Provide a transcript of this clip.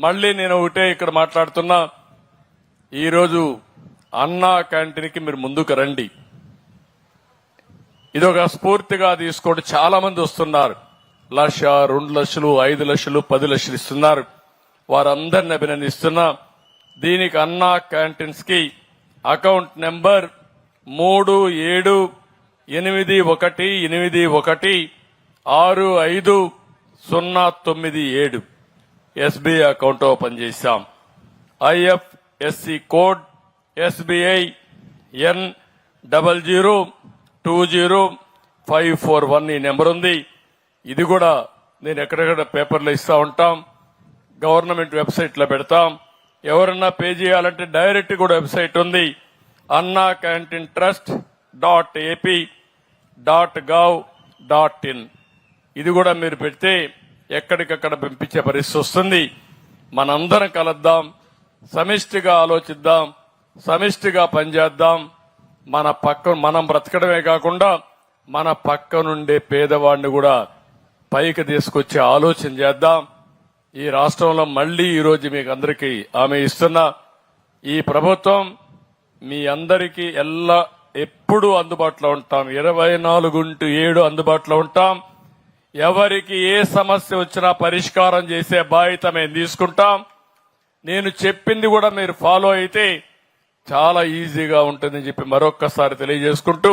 మళ్ళీ నేను ఒకటే ఇక్కడ మాట్లాడుతున్నా, ఈరోజు అన్నా క్యాంటీన్కి మీరు ముందుకు రండి. ఇదొక స్ఫూర్తిగా తీసుకోండి. చాలా మంది వస్తున్నారు, 1,00,000, 2 లక్షలు, 5 లక్షలు, 10 లక్షలు ఇస్తున్నారు. వారందరిని అభినందిస్తున్నా. దీనికి అన్నా క్యాంటీన్స్ కి account number 378181650997 SBI account open చేశాం. ఐఎఫ్ఎస్సి కోడ్ ఎస్బీఐ N0020541 ఈ నెంబర్ ఉంది. ఇది కూడా నేను ఎక్కడెక్కడ పేపర్లో ఇస్తా ఉంటాం, గవర్నమెంట్ వెబ్సైట్ లో పెడతాం. ఎవరన్నా పే చేయాలంటే డైరెక్ట్ కూడా వెబ్సైట్ ఉంది, annacantintrust.ap.gov.in. ఇది కూడా మీరు పెడితే ఎక్కడికక్కడ పంపించే పరిస్థితి వస్తుంది. మనందరం కలుద్దాం, సమిష్టిగా ఆలోచిద్దాం, సమిష్టిగా పనిచేద్దాం. మనం బ్రతకడమే కాకుండా మన పక్క నుండే పేదవాడిని కూడా పైకి తీసుకొచ్చే ఆలోచన చేద్దాం. ఈ రాష్ట్రంలో మళ్లీ ఈరోజు మీకు అందరికీ హామీ ఇస్తున్నా, ఈ ప్రభుత్వం మీ అందరికీ ఎప్పుడూ అందుబాటులో ఉంటాం. 24/7 అందుబాటులో ఉంటాం. ఎవరికి ఏ సమస్య వచ్చినా పరిష్కారం చేసే బాధ్యత మేము తీసుకుంటాం. నేను చెప్పింది కూడా మీరు ఫాలో అయితే చాలా ఈజీగా ఉంటుందని చెప్పి మరొక్కసారి తెలియజేసుకుంటూ